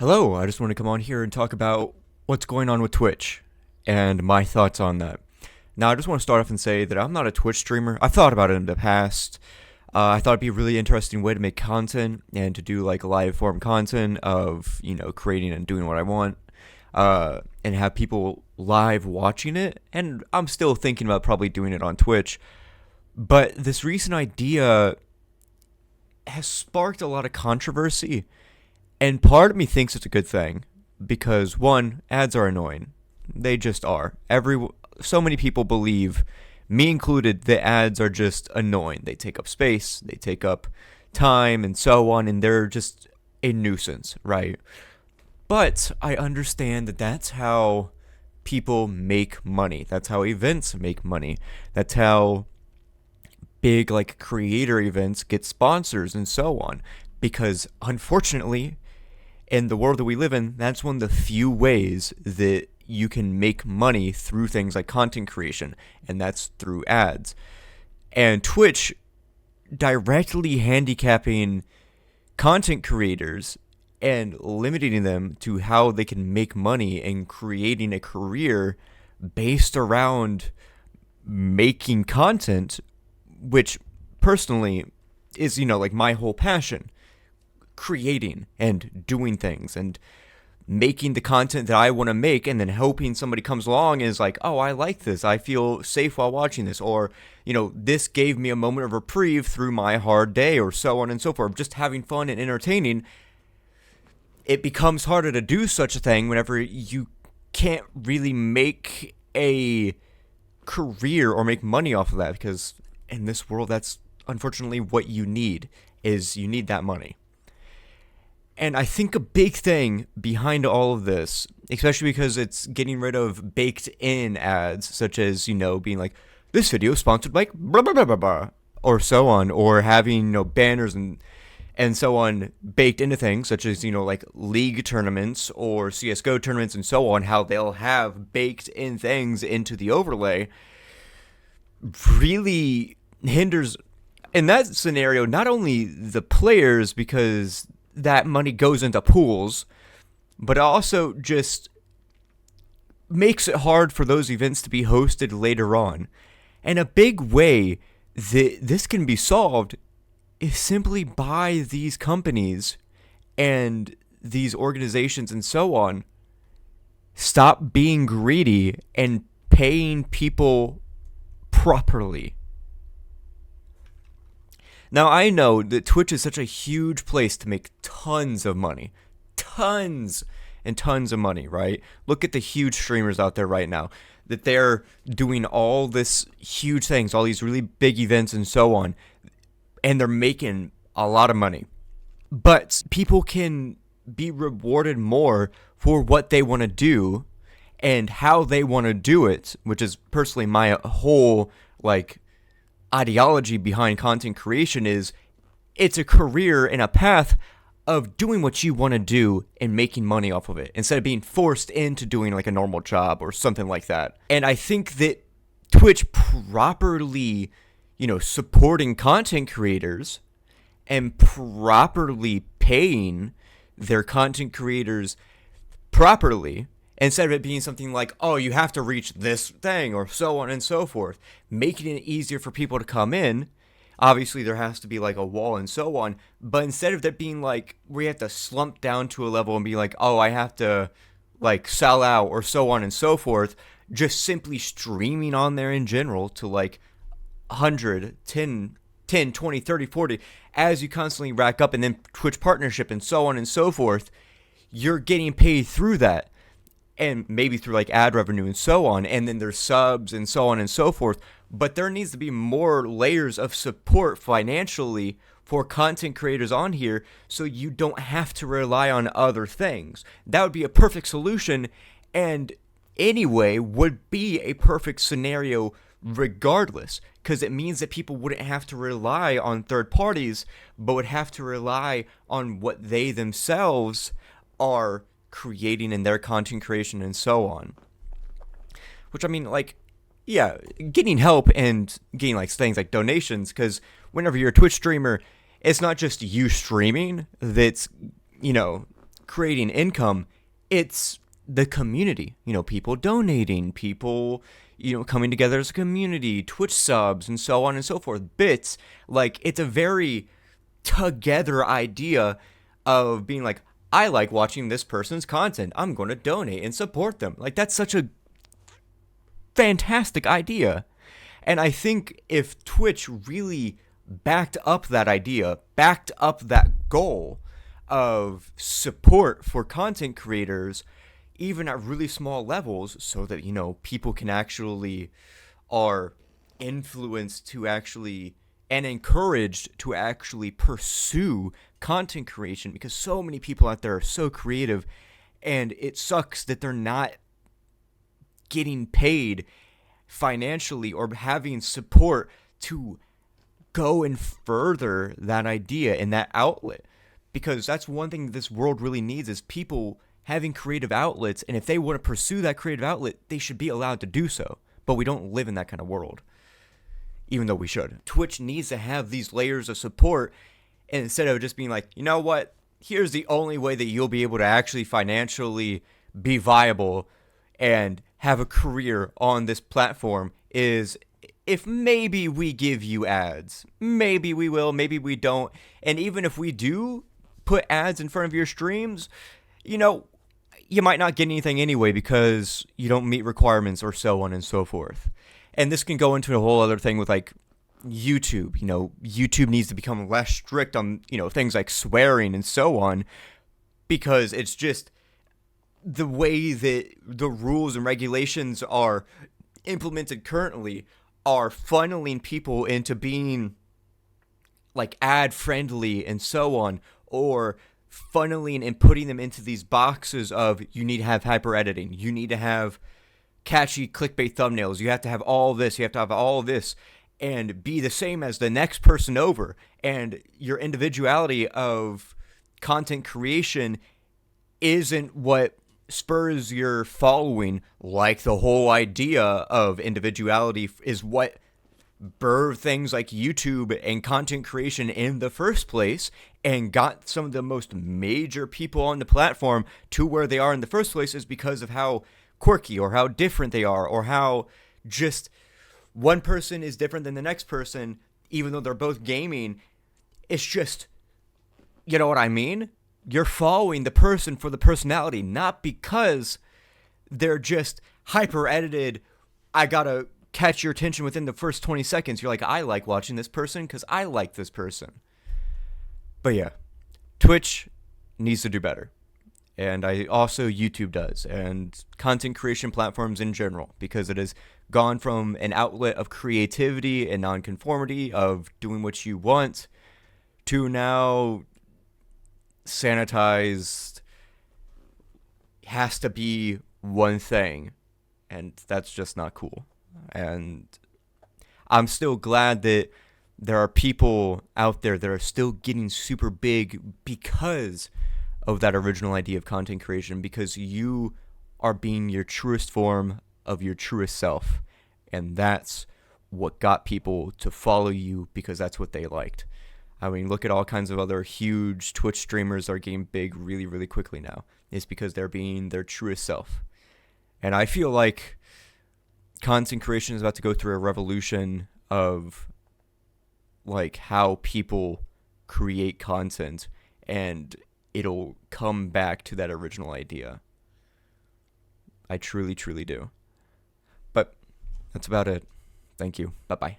Hello, I just want to come on here and talk about what's going on with Twitch and my thoughts on that. Now, I just want to start off and say that I'm not a Twitch streamer. I've thought about it in the past. I thought it'd be a really interesting way to make content and to do like live form content of, creating and doing what I want, and have people live watching it. And I'm still thinking about probably doing it on Twitch. But this recent idea has sparked a lot of controversy. And part of me thinks it's a good thing because one, ads are annoying. They just are. So many people believe, me included, that ads are just annoying. They take up space, they take up time, and so on, and they're just a nuisance, right? But I understand that that's how people make money. That's how events make money. That's how big like creator events get sponsors and so on. Because unfortunately, in the world that we live in, that's one of the few ways that you can make money through things like content creation, and that's through ads. And Twitch directly handicapping content creators and limiting them to how they can make money and creating a career based around making content, which personally is, like my whole passion, creating and doing things and making the content that I want to make, and then hoping somebody comes along and is like, oh, I like this, I feel safe while watching this, or this gave me a moment of reprieve through my hard day, or so on and so forth, just having fun and entertaining. It becomes harder to do such a thing whenever you can't really make a career or make money off of that, because in this world, that's unfortunately what you need that money. And I think a big thing behind all of this, especially because it's getting rid of baked in ads, such as, being like, this video is sponsored by blah, blah, blah, blah, blah, or so on, or having, banners and so on baked into things, such as, like league tournaments or CSGO tournaments and so on, how they'll have baked in things into the overlay, really hinders, in that scenario, not only the players, because that money goes into pools, but also just makes it hard for those events to be hosted later on. And a big way that this can be solved is simply by these companies and these organizations and so on stop being greedy and paying people properly. Now, I know that Twitch is such a huge place to make tons of money. Tons and tons of money, right? Look at the huge streamers out there right now, that they're doing all this huge things, all these really big events and so on, and they're making a lot of money. But people can be rewarded more for what they want to do and how they want to do it, which is personally my whole, ideology behind content creation. Is it's a career and a path of doing what you want to do and making money off of it instead of being forced into doing like a normal job or something like that. And I think that Twitch properly, supporting content creators and properly paying their content creators properly, instead of it being something like, oh, you have to reach this thing, or so on and so forth, making it easier for people to come in. Obviously, there has to be like a wall and so on, but instead of that being like, we have to slump down to a level and be like, oh, I have to sell out, or so on and so forth, just simply streaming on there in general to 100, 10, 20, 30, 40, as you constantly rack up, and then Twitch partnership and so on and so forth, you're getting paid through that. And maybe through ad revenue and so on, and then there's subs and so on and so forth. But there needs to be more layers of support financially for content creators on here, so you don't have to rely on other things. That would be a perfect solution, and anyway would be a perfect scenario regardless, because it means that people wouldn't have to rely on third parties, but would have to rely on what they themselves are creating in their content creation and so on. Which, I mean, yeah, getting help and getting things like donations, because whenever you're a Twitch streamer, it's not just you streaming that's, creating income, it's the community. People donating, people, coming together as a community, Twitch subs, and so on and so forth. Bits, like, it's a very together idea of being like, I like watching this person's content. I'm going to donate and support them. Like, that's such a fantastic idea. And I think if Twitch really backed up that idea, backed up that goal of support for content creators, even at really small levels, so that, people can actually are influenced to actually and encouraged to actually pursue content creation, because so many people out there are so creative, and it sucks that they're not getting paid financially or having support to go and further that idea and that outlet. Because that's one thing this world really needs, is people having creative outlets, and if they want to pursue that creative outlet, they should be allowed to do so. But we don't live in that kind of world, even though we should. Twitch needs to have these layers of support, and instead of just being like, you know what, here's the only way that you'll be able to actually financially be viable and have a career on this platform is if maybe we give you ads. Maybe we will, maybe we don't. And even if we do put ads in front of your streams, you might not get anything anyway because you don't meet requirements or so on and so forth. And this can go into a whole other thing with like YouTube. YouTube needs to become less strict on, things like swearing and so on, because it's just the way that the rules and regulations are implemented currently are funneling people into being like ad friendly and so on, or funneling and putting them into these boxes of, you need to have hyper editing, you need to have catchy clickbait thumbnails, you have to have all this, you have to have all this, and be the same as the next person over. And your individuality of content creation isn't what spurs your following, like the whole idea of individuality is what birthed things like YouTube and content creation in the first place, and got some of the most major people on the platform to where they are in the first place, is because of how quirky or how different they are, or how just one person is different than the next person, even though they're both gaming. It's just, you know what I mean? You're following the person for the personality, not because they're just hyper edited. I gotta catch your attention within the first 20 seconds. You're like, I like watching this person because I like this person. But yeah, Twitch needs to do better. And YouTube does, and content creation platforms in general, because it has gone from an outlet of creativity and nonconformity, of doing what you want, to now sanitized, has to be one thing, and that's just not cool. And I'm still glad that there are people out there that are still getting super big because of that original idea of content creation, because you are being your truest form of your truest self, and that's what got people to follow you, because that's what they liked. I mean, look at all kinds of other huge Twitch streamers that are getting big really, really quickly now. It's because they're being their truest self. And I feel like content creation is about to go through a revolution of like how people create content, and it'll come back to that original idea. I truly, truly do. But that's about it. Thank you. Bye-bye.